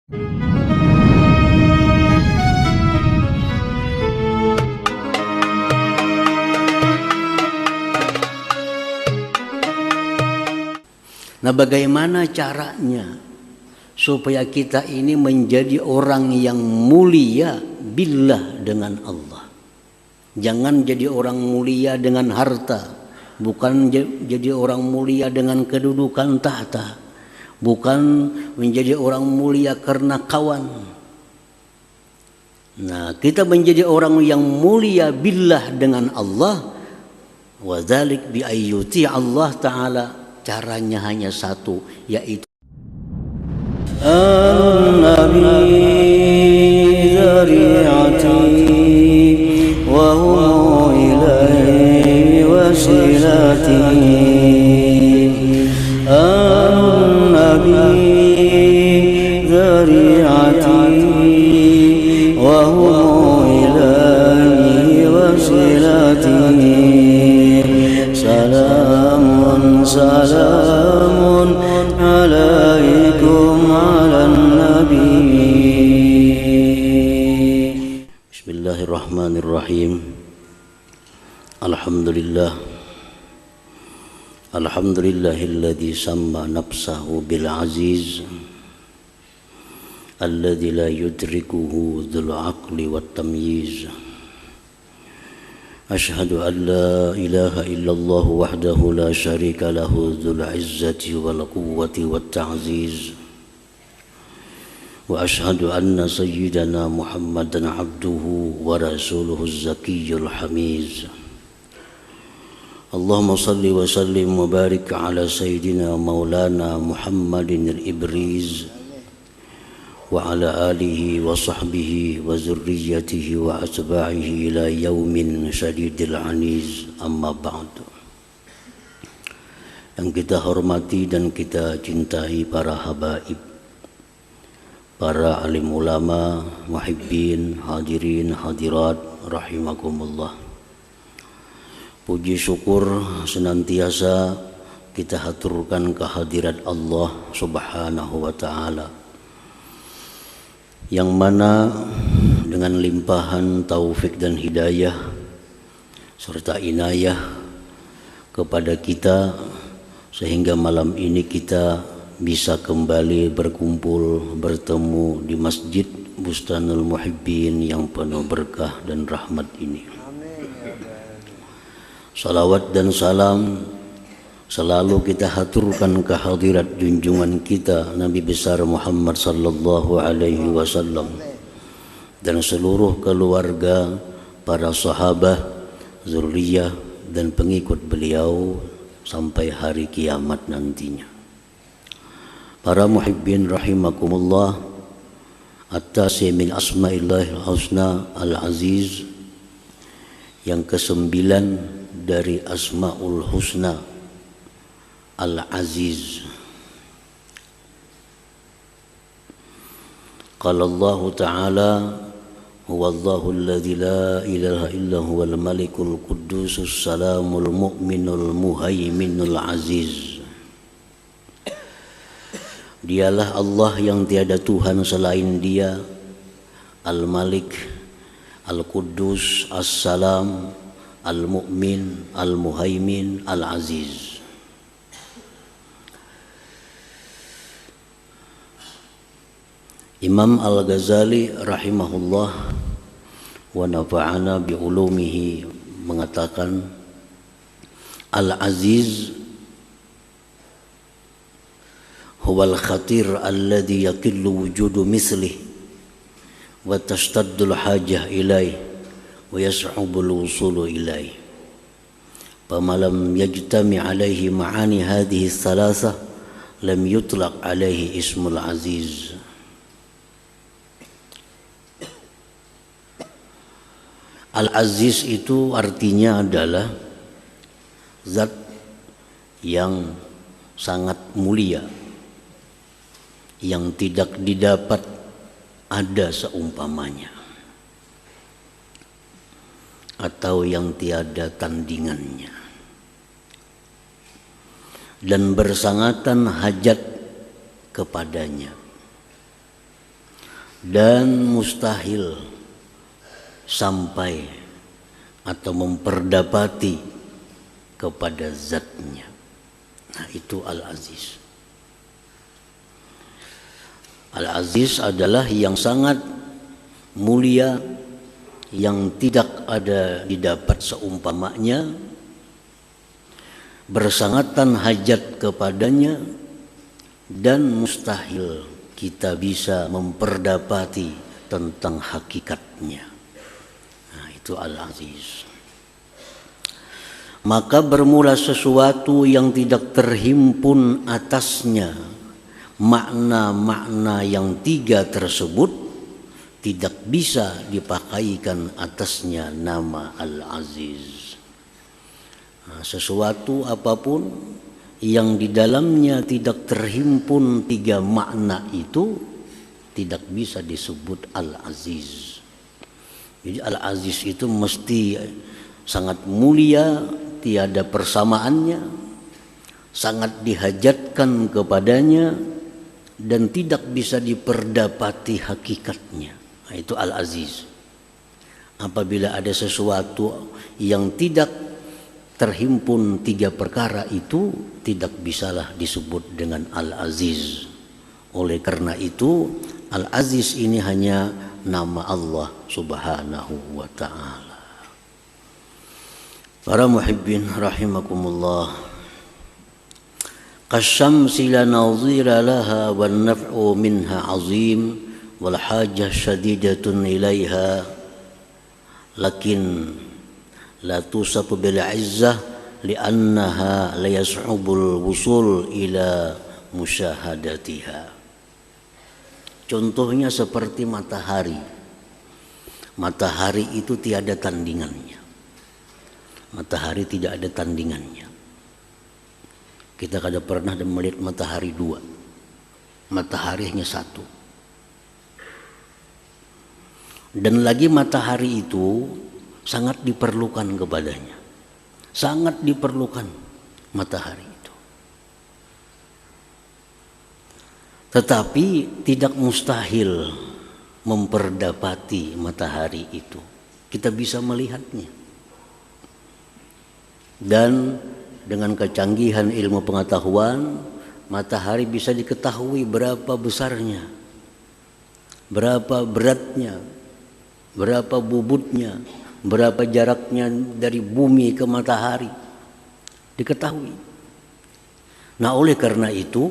Nah, bagaimana caranya supaya kita ini menjadi orang yang mulia billah dengan Allah? Jangan jadi orang mulia dengan harta, bukan jadi orang mulia dengan kedudukan tahta, bukan menjadi orang mulia karena kawan. Nah, kita menjadi orang yang mulia billah dengan Allah, wa dzalik bi ayyuti Allah Ta'ala. Caranya hanya satu, yaitu An-Nabi dzari'ati wa huwa ilaihi wasilati. An-Nabi dzari'ati wa huwa ilaihi wasilati. Salamun alaikum ala nabi. Bismillahirrahmanirrahim. Alhamdulillahilladzi samma nafsahu bil aziz alladzi la yudrikuhu dzul aqli wat tamyiz. Ashhadu an la ilaha illallah wahdahu la syarika lahu dzul izzati wal quwwati wat ta'ziz. Wa ashhadu anna sayyidana Muhammadan abduhu wa rasuluhu az-zakiyyul hamiz. Allahumma salli wa sallim wa barik ala sayyidina maulana Muhammadin al-ibriz wa ala alihi wa sahbihi wa zurriyyatihi wa atba'ihi ila yaumin syadidil aniz, amma ba'du. Yang kita hormati dan kita cintai para habaib, para alim ulama, muhibbin, hadirin, hadirat, rahimakumullah. Puji syukur senantiasa kita haturkan kehadirat Allah subhanahu wa ta'ala, yang mana dengan limpahan taufik dan hidayah serta inayah kepada kita, sehingga malam ini kita bisa kembali berkumpul bertemu di Masjid Bustanul Muhibbin yang penuh berkah dan rahmat ini. Salawat dan salam selalu kita haturkan kehadirat junjungan kita Nabi besar Muhammad sallallahu alaihi wasallam dan seluruh keluarga, para sahabat, zuriyah dan pengikut beliau sampai hari kiamat nantinya. Para muhibbin rahimakumullah, at-tasi min asma'illahil husna al-aziz, yang ke-9 dari Asmaul Husna Al-Aziz. Qala Allah Ta'ala huwa Allahu alladzi la ilaha illa huwal malikul quddusus salamul mu'minul muhaiminul aziz. Dialah Allah yang tiada Tuhan selain Dia, Al-Malik, Al-Quddus, As-Salam, Al-Mu'min, Al-Muhaimin, Al-Aziz. Imam Al-Ghazali rahimahullah wa nafa'ana bi ulumihi mengatakan, Al-Aziz huwal khatir alladhi yaqillu wujudu mislih wa tashtaddu al-hajah ilaih wa yas'ubu al-wusulu ilaih. Famalam yajtami alaihi ma'ani hadhihi thalatha lam yutlaq alaihi ismul aziz. Al-Aziz itu artinya adalah zat yang sangat mulia, yang tidak didapat ada seumpamanya, atau yang tiada tandingannya, dan bersangatan hajat kepadanya. dan mustahil sampai atau memperdapati kepada zatnya. Nah, itu Al-Aziz. Al-Aziz adalah yang sangat mulia, yang tidak ada didapat seumpamanya, bersangatan hajat kepadanya, dan mustahil kita bisa memperdapati tentang hakikatnya. Nah, itu Al-Aziz. Maka bermula sesuatu yang tidak terhimpun atasnya makna-makna yang tiga tersebut, tidak bisa dipakaikan atasnya nama Al-Aziz. Nah, sesuatu apapun yang di dalamnya tidak terhimpun tiga makna itu tidak bisa disebut Al-Aziz. Jadi Al-Aziz itu mesti sangat mulia, tiada persamaannya, sangat dihajatkan kepadanya, dan tidak bisa diperdapati hakikatnya. Nah, itu Al-Aziz. Apabila ada sesuatu yang tidak terhimpun tiga perkara itu, tidak bisalah disebut dengan Al-Aziz. Oleh karena itu, Al-Aziz ini hanya nama Allah Subhanahu wa ta'ala. Para muhibbin rahimakumullah, kasyamsi la nadhira laha wan naf'u minha azim wal hajah syadidatun ilaiha lakin la tusab bil izzah li'annaha la yas'ubul wusul ila musyahadatiha. Contohnya seperti matahari. Matahari itu tiada tandingannya. Matahari tidak ada tandingannya. Kita kada pernah melihat matahari dua. Matahari hanya satu. Dan lagi matahari itu sangat diperlukan kepadanya. Sangat diperlukan matahari itu. Tetapi tidak mustahil memperdapati matahari itu. Kita bisa melihatnya. Dan dengan kecanggihan ilmu pengetahuan, matahari bisa diketahui berapa besarnya, berapa beratnya, berapa bobotnya, berapa jaraknya dari bumi ke matahari, diketahui. Nah, oleh karena itu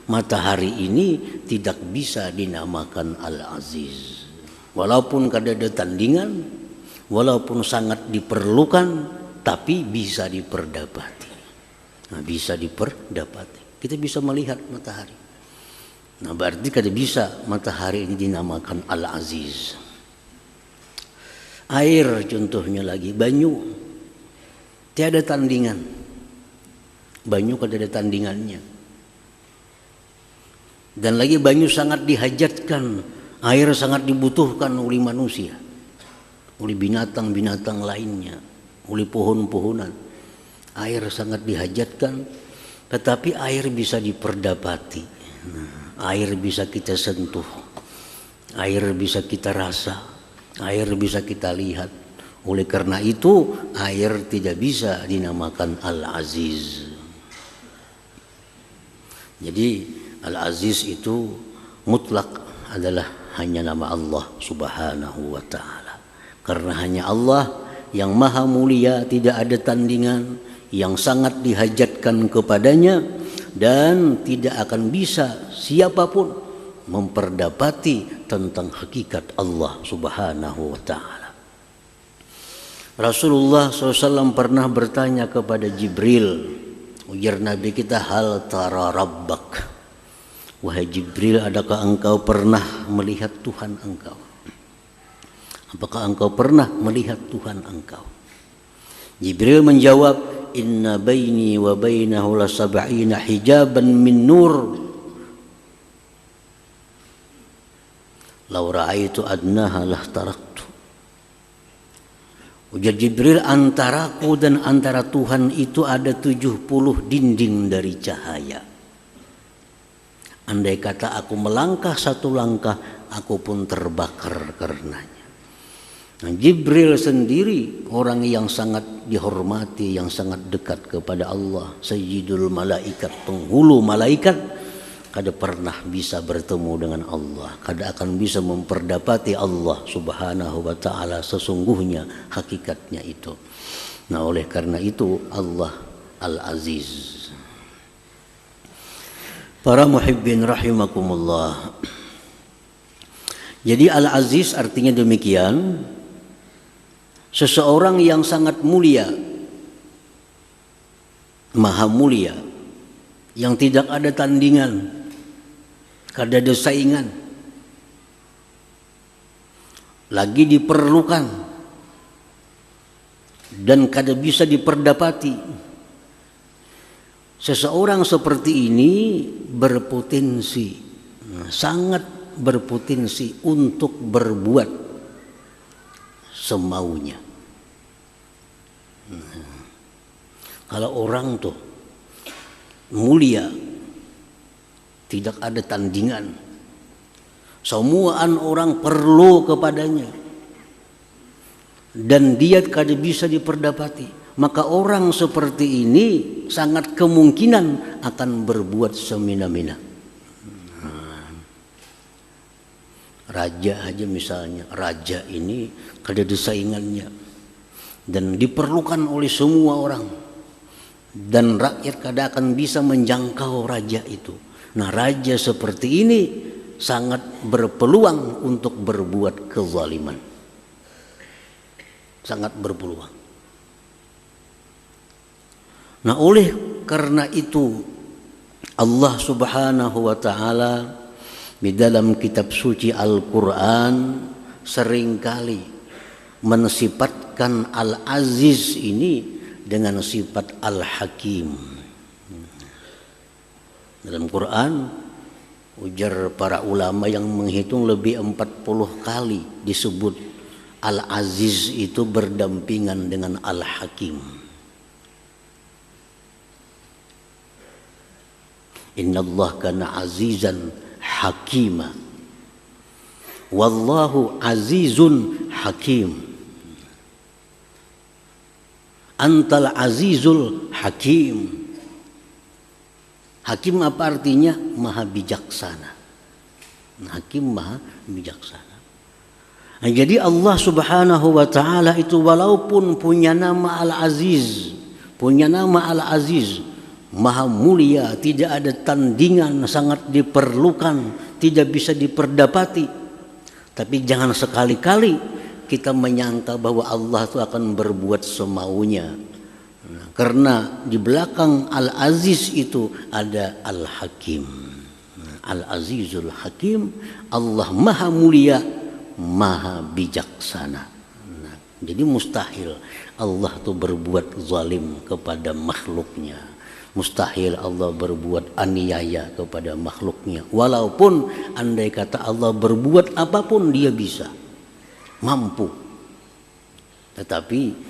matahari ini tidak bisa dinamakan Al-Aziz. Walaupun kada ada tandingan, walaupun sangat diperlukan, tapi bisa diperdapati. Nah, bisa diperdapati. Kita bisa melihat matahari. Nah, berarti kada bisa matahari ini dinamakan Al-Aziz. Air contohnya lagi, banyu. Tiada tandingan. Banyu kada ada tandingannya. Dan lagi banyu sangat dihajatkan. Air sangat dibutuhkan oleh manusia. Oleh binatang-binatang lainnya. Oleh pohon-pohonan. Air sangat dihajatkan, tetapi air bisa diperdapati. Nah, air bisa kita sentuh, air bisa kita rasa, air bisa kita lihat. Oleh karena itu, air tidak bisa dinamakan Al-Aziz. Jadi Al-Aziz itu mutlak adalah hanya nama Allah Subhanahu wa ta'ala. Karena hanya Allah yang maha mulia, tidak ada tandingan, yang sangat dihajatkan kepadanya, dan tidak akan bisa siapapun memperdapati tentang hakikat Allah Subhanahu wa ta'ala. Rasulullah SAW pernah bertanya kepada Jibril, ujar Nabi kita, hal tara rabbak, wahai Jibril, adakah engkau pernah melihat Tuhan engkau? Apakah engkau pernah melihat Tuhan engkau? Jibril menjawab, inna baini wa bainahu la sab'ina hijaban min nur law ra'aitu adnaha lah taraktu. Ujar Jibril, antaraku dan antara Tuhan itu ada 70 dinding dari cahaya. Andai kata aku melangkah satu langkah aku pun terbakar karenanya. Nah, Jibril sendiri orang yang sangat dihormati, yang sangat dekat kepada Allah, sayyidul malaikat, penghulu malaikat, kada pernah bisa bertemu dengan Allah, kada akan bisa memperdapati Allah subhanahu wa ta'ala sesungguhnya hakikatnya itu. Nah, oleh karena itu Allah Al-Aziz. Para muhibbin rahimakumullah. Jadi Al-Aziz artinya demikian, seseorang yang sangat mulia, maha mulia, yang tidak ada tandingan, kada ada saingan, lagi diperlukan dan kada bisa diperdapati. Seseorang seperti ini berpotensi, sangat berpotensi untuk berbuat semaunya. Kalau orang tuh mulia, tidak ada tandingan, semuaan orang perlu kepadanya, dan dia kada bisa diperdapati, maka orang seperti ini sangat kemungkinan akan berbuat semena-mena. Raja aja misalnya, raja ini kada ada saingannya dan diperlukan oleh semua orang, dan rakyat kada akan bisa menjangkau raja itu. Nah, raja seperti ini sangat berpeluang untuk berbuat kezaliman, sangat berpeluang. Nah, oleh karena itu Allah subhanahu wa ta'ala di dalam kitab suci Al-Quran seringkali mensifatkan Al-Aziz ini dengan sifat Al-Hakim. Dalam Quran, ujar para ulama yang menghitung lebih 40 kali disebut Al-Aziz itu berdampingan dengan Al-Hakim. Innallaha kana azizan hakima, wallahu azizun hakim. Antal azizul hakim. Hakim apa artinya? Maha bijaksana. Hakim maha bijaksana. Nah, jadi Allah subhanahu wa ta'ala itu walaupun punya nama Al-Aziz, punya nama Al-Aziz, maha mulia, tidak ada tandingan, sangat diperlukan, tidak bisa diperdapati. Tapi jangan sekali-kali kita menyangka bahwa Allah itu akan berbuat semaunya. Karena di belakang Al-Aziz itu ada Al-Hakim. Al-Azizul Hakim, Allah maha mulia, maha bijaksana. Jadi mustahil Allah itu berbuat zalim kepada makhluknya. Mustahil Allah berbuat aniaya kepada makhluknya. Walaupun andai kata Allah berbuat apapun, dia bisa, mampu. Tetapi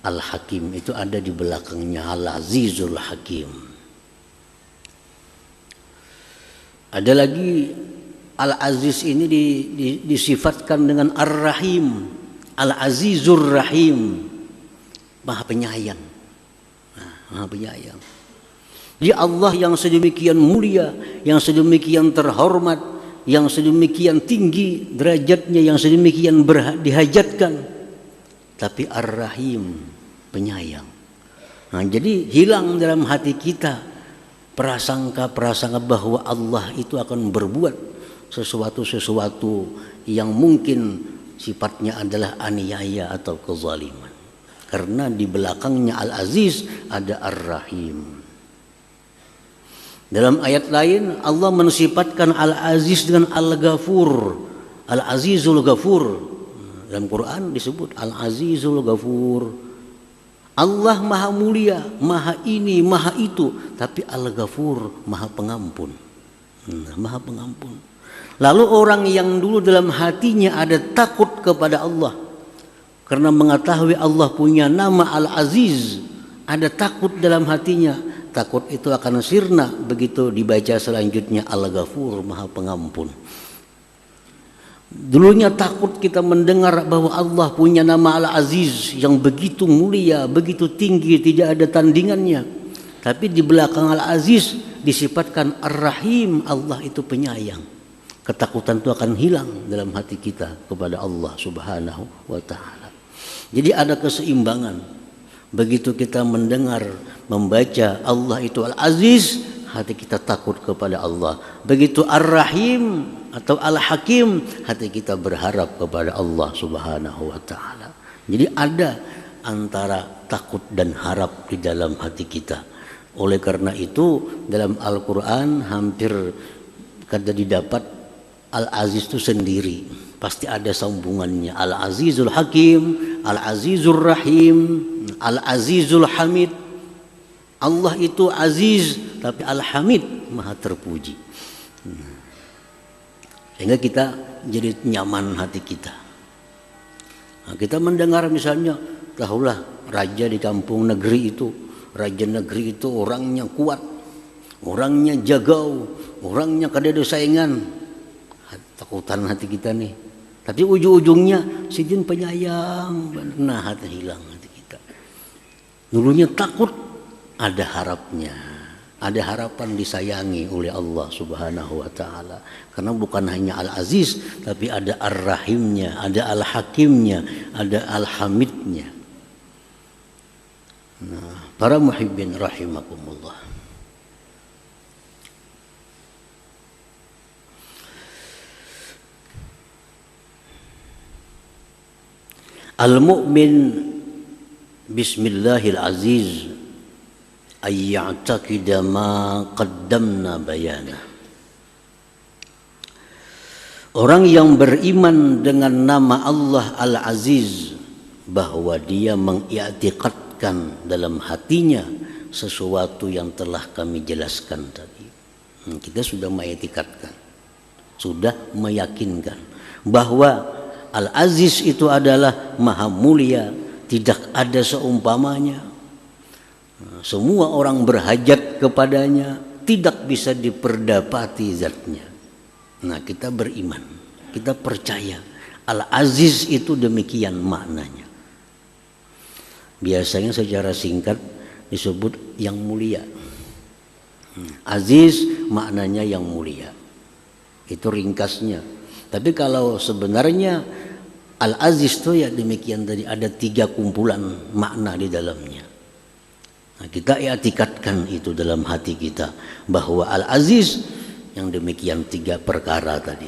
Al-Hakim itu ada di belakangnya, Al-Azizul Hakim. Ada lagi Al-Aziz ini disifatkan dengan Ar-Rahim, Al-Azizur Rahim, maha penyayang. Maha penyayang. Dia Allah yang sedemikian mulia, yang sedemikian terhormat, yang sedemikian tinggi derajatnya, yang sedemikian dihajatkan. Tapi Ar-Rahim, penyayang. Nah, jadi hilang dalam hati kita prasangka-prasangka bahwa Allah itu akan berbuat sesuatu yang mungkin sifatnya adalah aniaya atau kezaliman. Karena di belakangnya Al-Aziz ada Ar-Rahim. Dalam ayat lain Allah mensifatkan Al-Aziz dengan Al-Ghafur, Al-Azizul Ghafur. Dalam Quran disebut Al-Azizul Ghafur. Allah maha mulia, maha ini, maha itu, tapi Al-Ghafur, maha pengampun. Maha pengampun. Lalu orang yang dulu dalam hatinya ada takut kepada Allah, karena mengetahui Allah punya nama Al-Aziz, ada takut dalam hatinya, takut itu akan sirna begitu dibaca selanjutnya Al-Ghafur, maha pengampun. Dulunya takut kita mendengar bahwa Allah punya nama Al-Aziz yang begitu mulia, begitu tinggi, tidak ada tandingannya. Tapi di belakang Al-Aziz disifatkan Ar-Rahim, Allah itu penyayang. Ketakutan itu akan hilang dalam hati kita kepada Allah Subhanahu wa ta'ala. Jadi ada keseimbangan. Begitu kita mendengar, membaca Allah itu Al-Aziz, hati kita takut kepada Allah. Begitu Ar-Rahim atau Al-Hakim, hati kita berharap kepada Allah Subhanahu wa ta'ala. Jadi ada antara takut dan harap di dalam hati kita. Oleh karena itu dalam Al-Quran hampir kada didapat Al-Aziz itu sendiri, pasti ada sambungannya. Al-Azizul Hakim, Al-Azizul Rahim, Al-Azizul Hamid. Allah itu Aziz, tapi Al-Hamid, Maha terpuji. Sehingga kita jadi nyaman hati kita. Nah, kita mendengar misalnya, tahulah raja di kampung negeri itu, raja negeri itu orangnya kuat, orangnya jagau, orangnya kada ada saingan. Takutan hati kita nih. Tapi ujung-ujungnya si jin penyayang, nah hati hilang hati kita. Dulunya takut, ada harapnya. Ada harapan disayangi oleh Allah Subhanahu wa ta'ala. Karena bukan hanya Al-Aziz, tapi ada Ar-Rahimnya, ada Al-Hakimnya, ada Al-Hamidnya. Nah, para muhibbin rahimakumullah. Al-mu'min bismillahil aziz ay ya'taqida ma qaddamna bayana. Orang yang beriman dengan nama Allah Al-Aziz, bahwa dia mengiktikadkan dalam hatinya sesuatu yang telah kami jelaskan tadi. Kita sudah mengiktikadkan, sudah meyakinkan bahwa Al-Aziz itu adalah maha mulia, tidak ada seumpamanya. Semua orang berhajat kepadanya, tidak bisa diperdapati zatnya. Nah, kita beriman, kita percaya Al-Aziz itu demikian maknanya. Biasanya secara singkat disebut yang mulia. Aziz maknanya yang mulia, itu ringkasnya. Tapi kalau sebenarnya Al-Aziz itu ya demikian tadi, ada 3 kumpulan makna di dalamnya. Nah, kita i'tikadkan itu dalam hati kita bahwa Al-Aziz yang demikian 3 perkara tadi.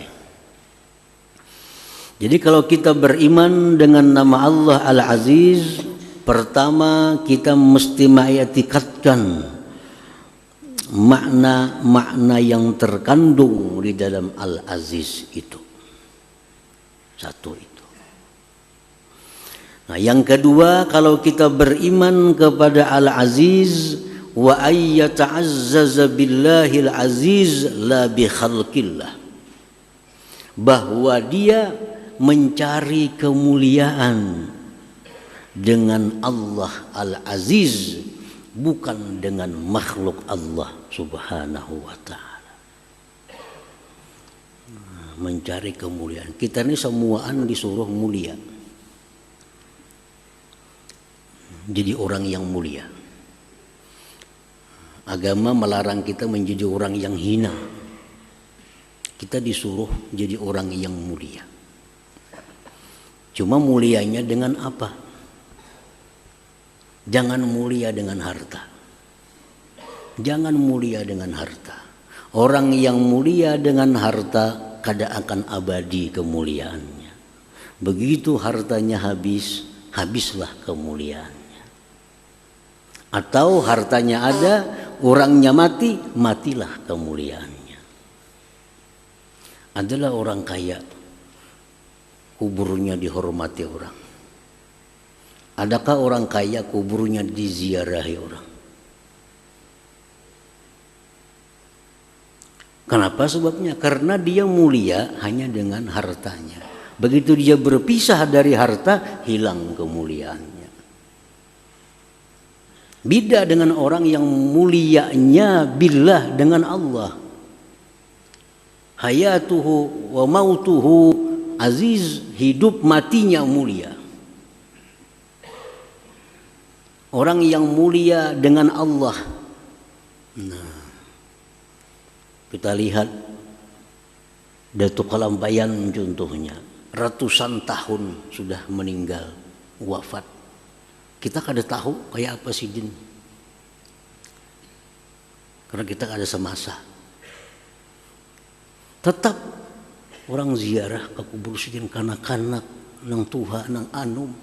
Jadi kalau kita beriman dengan nama Allah Al-Aziz, pertama kita mesti mengiktikadkan makna-makna yang terkandung di dalam Al-Aziz itu. Satu itu. Nah, yang kedua, kalau kita beriman kepada Al-Aziz, wa ayyata'azzaza billahil aziz la bi khalqillah, bahwa dia mencari kemuliaan dengan Allah Al-Aziz, bukan dengan makhluk Allah Subhanahu wa ta'ala. Mencari kemuliaan. Kita ini semuaan disuruh mulia, jadi orang yang mulia. Agama melarang kita menjadi orang yang hina. Kita disuruh jadi orang yang mulia. Cuma mulianya dengan apa? Jangan mulia dengan harta. Jangan mulia dengan harta. Orang yang mulia dengan harta kada akan abadi kemuliaannya. Begitu hartanya habis, habislah kemuliaannya. Atau hartanya ada, orangnya mati, matilah kemuliaannya. Adalah orang kaya, kuburnya dihormati orang. Adakah orang kaya kuburnya diziarahi orang? Kenapa sebabnya? Karena dia mulia hanya dengan hartanya. Begitu dia berpisah dari harta, hilang kemuliaannya. Beda dengan orang yang mulianya billah dengan Allah. Hayatuhu wa mautuhu aziz, hidup matinya mulia. Orang yang mulia dengan Allah. Nah, kita lihat Datuk Kalampayan contohnya, ratusan tahun sudah meninggal, wafat. Kita kada tahu kayak apa Sidin, karena kita kada semasa. Tetap orang ziarah ke kubur Sidin, kanak-kanak, nang tuha, nang anum,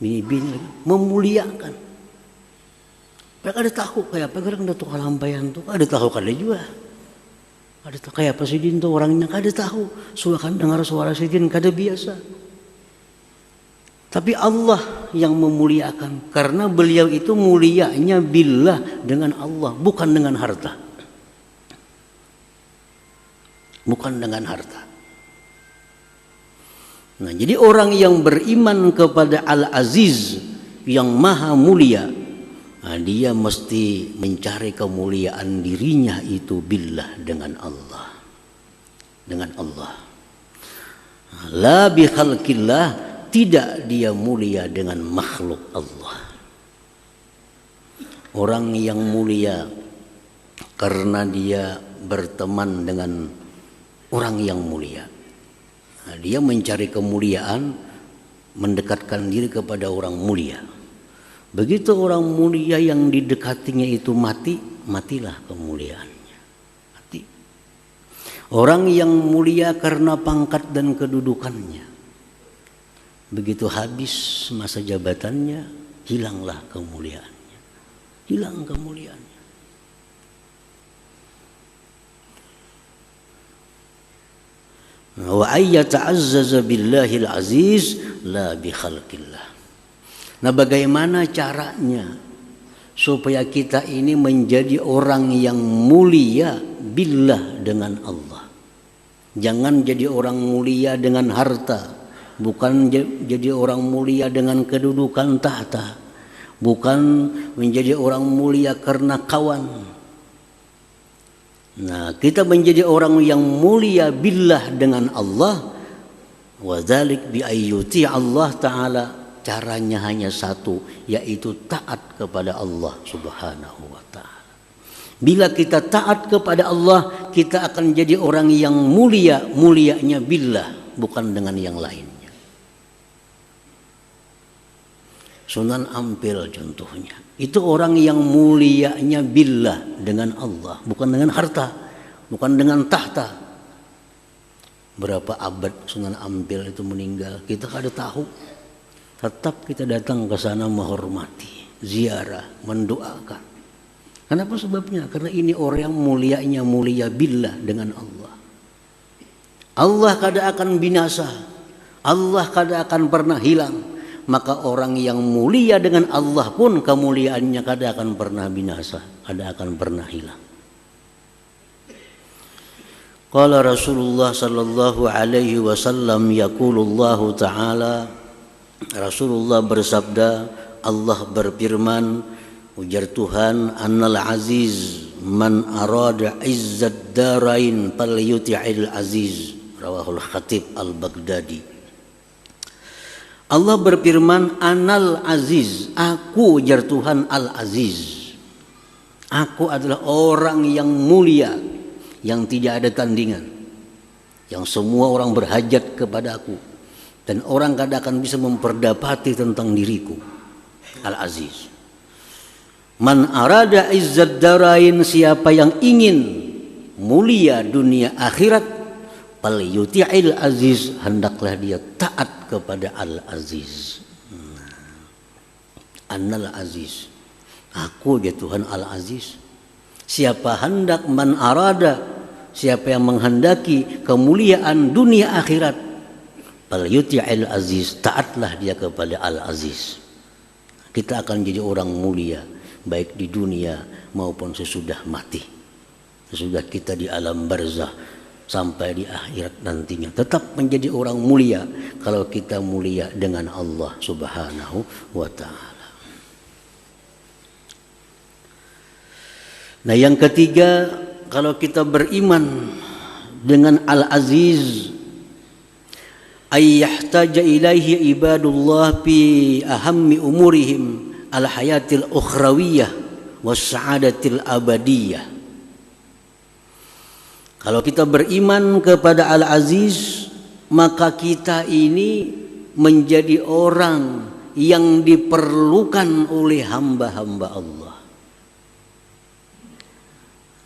bini-bini memuliakan. Mereka ada tahu kayak apa gerang Datuk Kalampayan tuh, ada tahu kada juga. Ada tahu kayak apa Sidin tuh orangnya, kada tahu. Suakan dengar suara Sidin kada biasa. Tapi Allah yang memuliakan, karena beliau itu mulianya billah, dengan Allah, bukan dengan harta. Bukan dengan harta. Nah, jadi orang yang beriman kepada Al-Aziz yang maha mulia, nah, dia mesti mencari kemuliaan dirinya itu billah, dengan Allah. Dengan Allah. La bi khalqillah, tidak dia mulia dengan makhluk Allah. Orang yang mulia karena dia berteman dengan orang yang mulia. Nah, dia mencari kemuliaan, mendekatkan diri kepada orang mulia. Begitu orang mulia yang didekatinya itu mati, matilah kemuliaannya. Mati. Orang yang mulia karena pangkat dan kedudukannya, begitu habis masa jabatannya, hilanglah kemuliaannya. Hilang kemuliaannya. Wa ayyata'azzaza billahil aziz la bi khalqillah. Nah, bagaimana caranya supaya kita ini menjadi orang yang mulia billah, dengan Allah. Jangan jadi orang mulia dengan harta, bukan jadi orang mulia dengan kedudukan tahta, bukan menjadi orang mulia karena kawan. Nah, kita menjadi orang yang mulia billah dengan Allah. Wa dzalik bi ayyuti Allah taala. Caranya hanya satu, yaitu taat kepada Allah Subhanahu wa ta'ala. Bila kita taat kepada Allah, kita akan jadi orang yang mulia, mulianya billah, bukan dengan yang lainnya. Sunan Ampel contohnya, itu orang yang mulianya billah, dengan Allah, bukan dengan harta, bukan dengan tahta. Berapa abad Sunan Ampel itu meninggal, kita kada tahu. Tetap kita datang ke sana menghormati, ziarah, mendoakan. Kenapa sebabnya? Karena ini orang yang mulianya mulia billah, dengan Allah. Allah kada akan binasa, Allah kada akan pernah hilang. Maka orang yang mulia dengan Allah pun kemuliaannya kada akan pernah binasa, kada akan pernah hilang. Qala Rasulullah sallallahu alaihi wasallam, yaqulullahu ta'ala, Rasulullah bersabda, Allah berfirman, ujar Tuhan, annal aziz man arada izzad darain falyuti'il aziz, rawahul Khatib al-Baghdadi. Allah berfirman, annal aziz, aku, ujar Tuhan, al-aziz. Aku adalah orang yang mulia, yang tidak ada tandingan, yang semua orang berhajat kepada aku, dan orang kada akan bisa memperdapati tentang diriku. Al-Aziz. Man arada izzad darain, siapa yang ingin mulia dunia akhirat, fal yuti'il aziz, hendaklah dia taat kepada Al-Aziz. Annal aziz, aku ya Tuhan Al-Aziz. Siapa hendak, man arada, siapa yang menghendaki kemuliaan dunia akhirat, fal yuti'il aziz, taatlah dia kepada Al-Aziz. Kita akan jadi orang mulia baik di dunia maupun sesudah mati. Sesudah kita di alam barzah sampai di akhirat nantinya, tetap menjadi orang mulia kalau kita mulia dengan Allah Subhanahu wa ta'ala. Nah, yang ketiga, kalau kita beriman dengan Al-Aziz, ay yahtaja ilaihi ibadullah fi ahammi umurihim al hayatil ukhrawiyah was sa'adatil abadiyah. Kalau kita beriman kepada Al-Aziz, maka kita ini menjadi orang yang diperlukan oleh hamba-hamba Allah.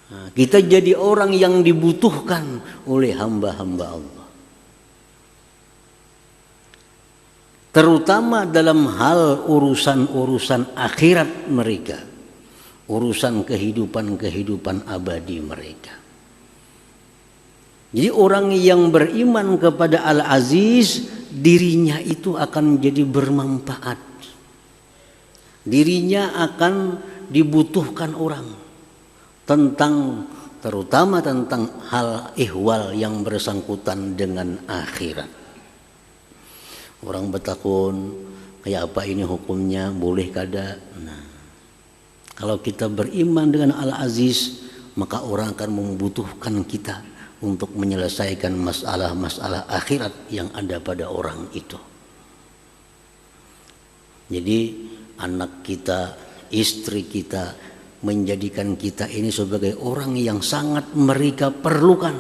Nah, kita jadi orang yang dibutuhkan oleh hamba-hamba Allah. Terutama dalam hal urusan-urusan akhirat mereka, urusan kehidupan-kehidupan abadi mereka. Jadi orang yang beriman kepada Al-Aziz, dirinya itu akan menjadi bermanfaat. Dirinya akan dibutuhkan orang terutama tentang hal ihwal yang bersangkutan dengan akhirat. Orang bertakun, kayak apa ini hukumnya, boleh kada? Nah, kalau kita beriman dengan Al-Aziz, maka orang akan membutuhkan kita untuk menyelesaikan masalah-masalah akhirat yang ada pada orang itu. Jadi anak kita, istri kita menjadikan kita ini sebagai orang yang sangat mereka perlukan,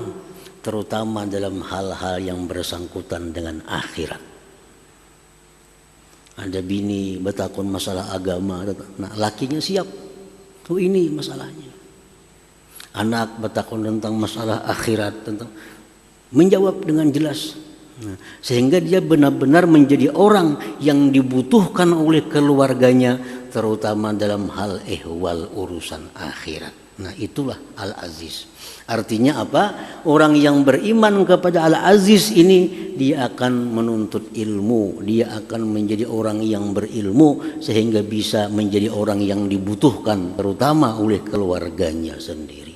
terutama dalam hal-hal yang bersangkutan dengan akhirat. Ada bini bertakun masalah agama, nah lakinya siap, tuh ini masalahnya. Anak bertakun tentang masalah akhirat, tentang menjawab dengan jelas. Nah, sehingga dia benar-benar menjadi orang yang dibutuhkan oleh keluarganya, terutama dalam hal ihwal urusan akhirat. Nah, itulah Al-Aziz. Artinya apa? Orang yang beriman kepada Al-Aziz ini, dia akan menuntut ilmu, dia akan menjadi orang yang berilmu sehingga bisa menjadi orang yang dibutuhkan terutama oleh keluarganya sendiri.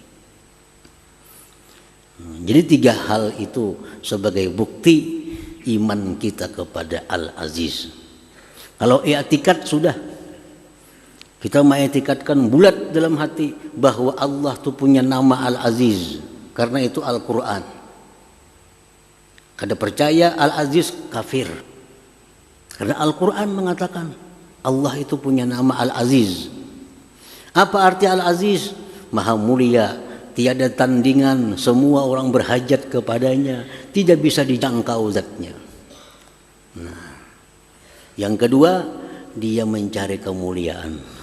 Jadi 3 hal itu sebagai bukti iman kita kepada Al-Aziz. Kalau i'tikad sudah, kita mengiktikadkan bulat dalam hati bahwa Allah itu punya nama Al-Aziz, karena itu Al-Quran. Kada percaya Al-Aziz kafir, karena Al-Quran mengatakan Allah itu punya nama Al-Aziz. Apa arti Al-Aziz? Maha mulia, tiada tandingan, semua orang berhajat kepadanya, tidak bisa dijangkau zatnya. Nah, yang kedua, dia mencari kemuliaan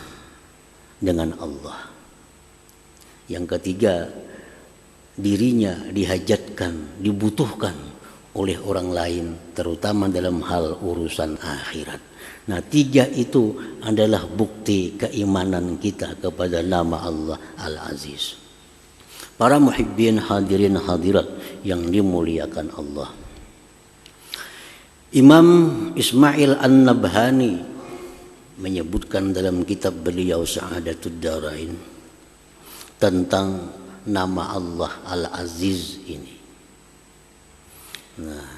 dengan Allah. Yang ketiga, dirinya dihajatkan, dibutuhkan oleh orang lain, terutama dalam hal urusan akhirat. Nah, 3 itu adalah bukti keimanan kita kepada nama Allah Al-Aziz. Para muhibbin hadirin hadirat yang dimuliakan Allah, Imam Ismail An-Nabhani menyebutkan dalam kitab beliau Sa'adatud Darain tentang nama Allah Al-Aziz ini. Nah,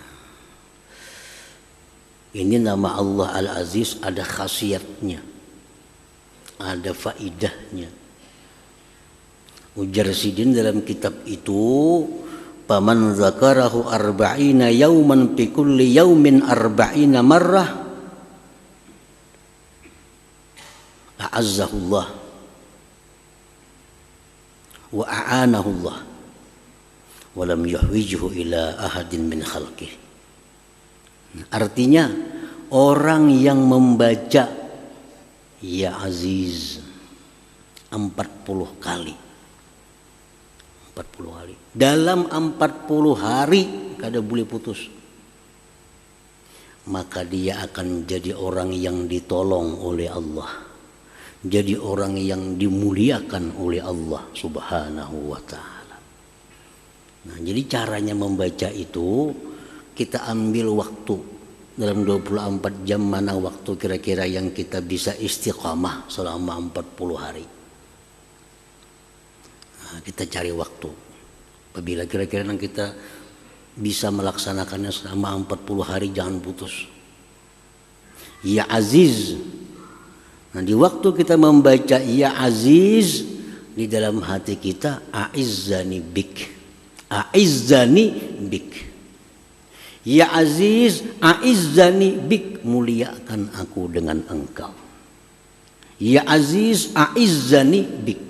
ini nama Allah Al-Aziz ada khasiatnya, ada faidahnya. Ujar Sidin dalam kitab itu, paman zakarahu arba'ina yauman fi kulli yaumin arba'ina marrah a'azzahullah wa a'anahullah wa lam yuhwijhu ila ahadin min khalqih. Artinya orang yang membaca Ya Aziz 40 kali, 40 hari. Dalam 40 hari kada boleh putus. Maka dia akan jadi orang yang ditolong oleh Allah. Jadi orang yang dimuliakan oleh Allah Subhanahu wa ta'ala. Nah, jadi caranya membaca itu, kita ambil waktu dalam 24 jam, mana waktu kira-kira yang kita bisa istiqamah selama 40 hari. Kita cari waktu. Apabila kira-kira kita bisa melaksanakannya selama 40 hari, jangan putus. Ya Aziz. Nah, di waktu kita membaca Ya Aziz, di dalam hati kita, A'izzani bik. A'izzani bik. Ya Aziz, a'izzani bik, muliakan aku dengan engkau. Ya Aziz, a'izzani bik.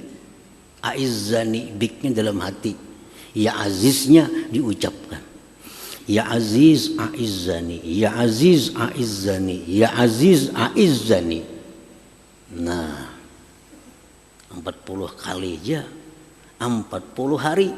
A'izzani biknya dalam hati. Ya Aziznya diucapkan. Ya Aziz, a'izzani. Ya Aziz, a'izzani. Ya Aziz, a'izzani. Nah, 40 kali aja, 40 hari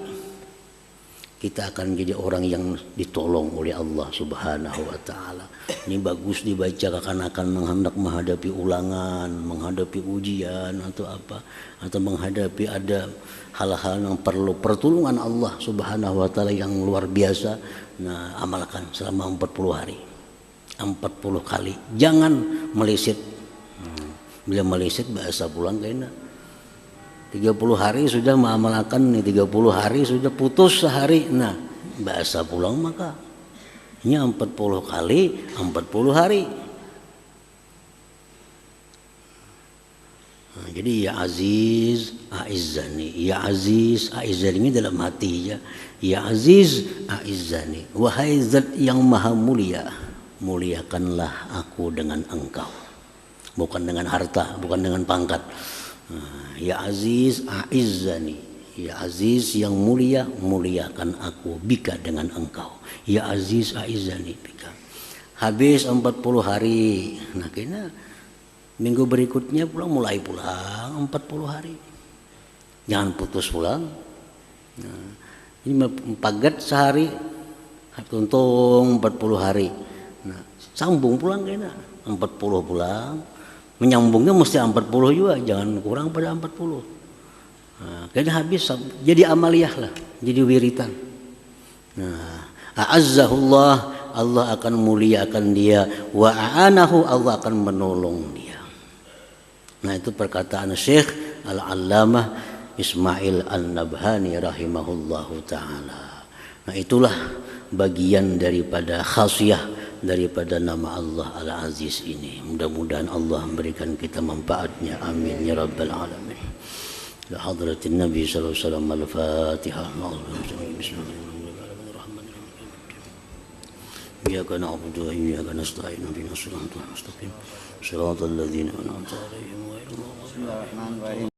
kita akan jadi orang yang ditolong oleh Allah Subhanahu wa taala. Ini bagus dibaca akan menghendak menghadapi ulangan, menghadapi ujian atau apa, atau menghadapi ada hal-hal yang perlu pertolongan Allah Subhanahu wa taala yang luar biasa. Nah, amalkan selama 40 hari. 40 kali. Jangan meleset. Bila meleset bahasa pulang kayaknya 30 hari sudah mengamalkan nih, 30 hari sudah putus sehari. Nah, bahasa pulang maka ini 40 kali 40 hari. Nah, jadi ya Aziz a'izzani, ya Aziz a'izzani, ini dalam hati ya. Ya Aziz a'izzani, wahai zat yang maha mulia, muliakanlah aku dengan engkau. Bukan dengan harta, bukan dengan pangkat. Ya Aziz a'izzani, ya Aziz yang mulia, muliakan aku bika dengan engkau. Ya Aziz a'izzani bika. Habis 40 hari. Nah, kena minggu berikutnya mulai pulang 40 hari. Jangan putus pulang. Nah, ini pagat sehari, tuntung 40 hari. Nah, sambung pulang kena 40 pulang. Menyambungnya mesti 40 juga, jangan kurang pada 40. Nah, kayaknya habis, jadi amaliyah lah, jadi wiritan. Nah, a'azzahullah, Allah akan muliakan dia, wa a'anahu, Allah akan menolong dia. Nah, itu perkataan Syekh Al-Allamah Ismail An-Nabhani rahimahullahu ta'ala. Nah, itulah bagian daripada khasiyah daripada nama Allah Al-Aziz ini. Mudah-mudahan Allah memberikan kita manfaatnya. Amin ya rabbal alamin. La hadratin Nabi sallallahu alaihi wasallam. Al-Fatihah. Bismillahirrahmanirrahim. Iyyaka na'budu wa iyyaka nasta'in. Ihdinas siratal mustaqim. Shiratal ladzina an'amta 'alaihim ghairil maghdubi 'alaihim.